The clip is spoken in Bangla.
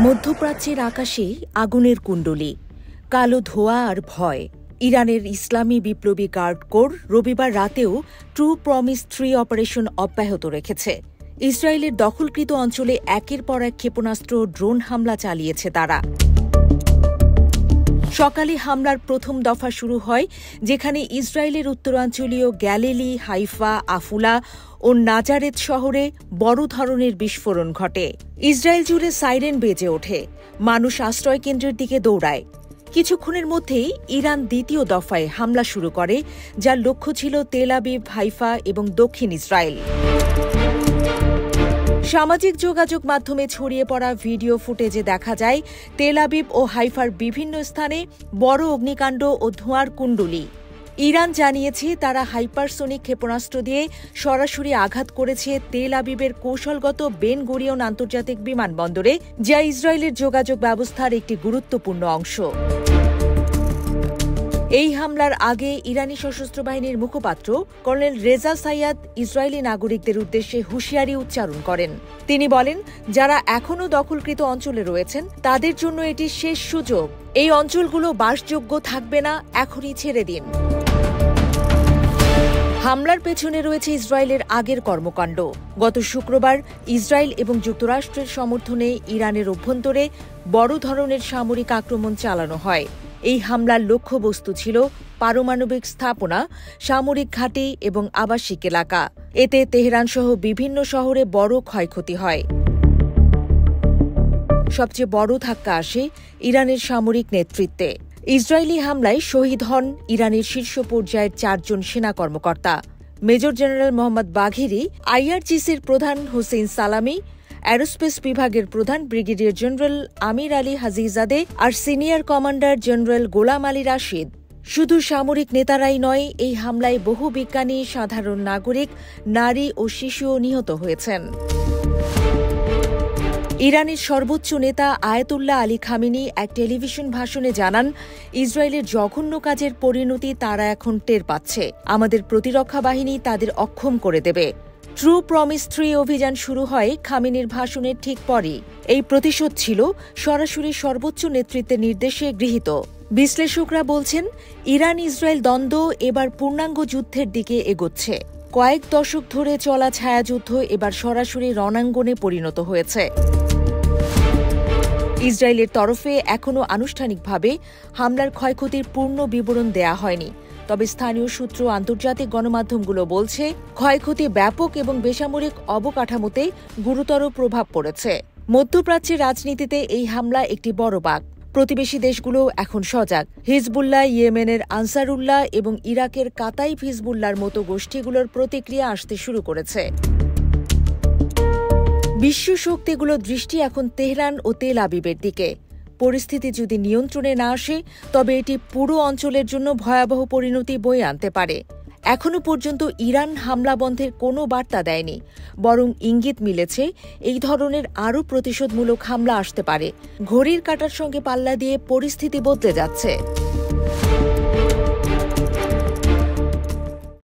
মধ্যপ্রাচ্যের আকাশে আগুনের কুণ্ডলী, কালো ধোঁয়া আর ভয়। ইরানের ইসলামী বিপ্লবী গার্ড কোর রবিবার রাতেও ট্রু প্রমিস 3 অপারেশন অব্যাহত রেখেছে। ইসরায়েলের দখলকৃত অঞ্চলে একের পর এক ক্ষেপণাস্ত্র ড্রোন হামলা চালিয়েছে তারা। সকালে হামলার প্রথম দফা শুরু হয় যেখানে ইসরায়েলের উত্তরাঞ্চলীয় গ্যালিলি, হাইফা, আফুলা ও নাজারেত শহরে বড় ধরনের বিস্ফোরণ ঘটে। ইসরায়েল জুড়ে সাইরেন বেজে ওঠে, মানুষ আশ্রয়কেন্দ্রের দিকে দৌড়ায়। কিছুক্ষণের মধ্যেই ইরান দ্বিতীয় দফায় হামলা শুরু করে, যার লক্ষ্য ছিল তেল আবিব, হাইফা এবং দক্ষিণ ইসরায়েল। সামাজিক যোগাযোগ মাধ্যমে ছড়িয়ে পড়া ভিডিও ফুটেজে দেখা যায় তেল আবিব ও হাইফার বিভিন্ন স্থানে বড় অগ্নিকাণ্ড ও ধোঁয়ার কুণ্ডলী। ইরান জানিয়েছে তারা হাইপারসোনিক ক্ষেপণাস্ত্র দিয়ে সরাসরি আঘাত করেছে তেল আবিবের কৌশলগত বেন গুরিয়ন আন্তর্জাতিক বিমানবন্দরে, যা ইসরায়েলের যোগাযোগ ব্যবস্থার একটি গুরুত্বপূর্ণ অংশ। এই হামলার আগে ইরানি সশস্ত্র বাহিনীর মুখপাত্র কর্নেল রেজা সাইয়াদ ইসরায়েলি নাগরিকদের উদ্দেশ্যে হুঁশিয়ারি উচ্চারণ করেন। তিনি বলেন, যারা এখনও দখলকৃত অঞ্চলে রয়েছেন তাদের জন্য এটি শেষ সুযোগ। এই অঞ্চলগুলো বাসযোগ্য থাকবে না, এখনই ছেড়ে দিন। হামলার পেছনে রয়েছে ইসরায়েলের আগের কর্মকাণ্ড। গত শুক্রবার ইসরায়েল এবং যুক্তরাষ্ট্রের সমর্থনে ইরানের অভ্যন্তরে বড় ধরনের সামরিক আক্রমণ চালানো হয়। এই হামলার লক্ষ্যবস্তু ছিল পারমাণবিক স্থাপনা, সামরিক ঘাঁটি এবং আবাসিক এলাকা। এতে তেহরানসহ বিভিন্ন শহরে বড় ক্ষয়ক্ষতি হয়। সবচেয়ে বড় ধাক্কা আসে ইরানের সামরিক নেতৃত্বে। ইসরায়েলি হামলায় শহীদ হন ইরানের শীর্ষ পর্যায়ের 4 জন সেনা কর্মকর্তা। মেজর জেনারেল মোহাম্মদ বাঘেরি, আইআরজিসির প্রধান হোসেইন সালামি, অ্যারোস্পেস বিভাগের প্রধান ব্রিগেডিয়ার জেনারেল আমির আলী হাজিজাদে আর সিনিয়র কমান্ডার জেনারেল গোলাম আলী রাশিদ। শুধু সামরিক নেতারাই নয়, এই হামলায় বহু বিজ্ঞানী, সাধারণ নাগরিক, নারী ও শিশুও নিহত হয়েছেন। ইরানের সর্বোচ্চ নেতা আয়াতুল্লাহ আলী খামেনি এক টেলিভিশন ভাষণে জানান, ইসরায়েলের জঘন্য কাজের পরিণতি তারা এখন টের পাচ্ছে। আমাদের প্রতিরক্ষা বাহিনী তাদের অক্ষম করে দেবে। ট্রু প্রমিস 3 অভিযান শুরু হয় খামেনির ভাষণের ঠিক পরই। এই প্রতিশোধ ছিল সরাসরি সর্বোচ্চ নেতৃত্বের নির্দেশে গৃহীত। বিশ্লেষকরা বলছেন, ইরান ইসরায়েল দ্বন্দ্ব এবার পূর্ণাঙ্গ যুদ্ধের দিকে এগোচ্ছে। কয়েক দশক ধরে চলা ছায়াযুদ্ধ এবার সরাসরি রণাঙ্গনে পরিণত হয়েছে। ইসরায়েলের তরফে এখনও আনুষ্ঠানিকভাবে হামলার ক্ষয়ক্ষতির পূর্ণ বিবরণ দেয়া হয়নি। তবে স্থানীয় সূত্র আন্তর্জাতিক গণমাধ্যমগুলো বলছে, ক্ষয়ক্ষতি ব্যাপক এবং বেসামরিক অবকাঠামোতে গুরুতর প্রভাব পড়েছে। মধ্যপ্রাচ্যের রাজনীতিতে এই হামলা একটি বড় বাঁক। প্রতিবেশী দেশগুলো এখন সজাগ। হিজবুল্লাহ, ইয়েমেনের আনসারুল্লাহ এবং ইরাকের কাতাইফ হিজবুল্লাহর মতো গোষ্ঠীগুলোর প্রতিক্রিয়া আসতে শুরু করেছে। বিশ্ব শক্তিগুলোর দৃষ্টি এখন তেহরান ও তেল আবিবের দিকে। পরিস্থিতি যদি নিয়ন্ত্রণে না আসে তবে এটি পুরো অঞ্চলের জন্য ভয়াবহ পরিণতি বয়ে আনতে পারে। এখনও পর্যন্ত ইরান হামলা বন্ধের কোনো বার্তা দেয়নি, বরং ইঙ্গিত মিলেছে এই ধরনের আরও প্রতিশোধমূলক হামলা আসতে পারে। ঘড়ির কাঁটার সঙ্গে পাল্লা দিয়ে পরিস্থিতি বদলে যাচ্ছে।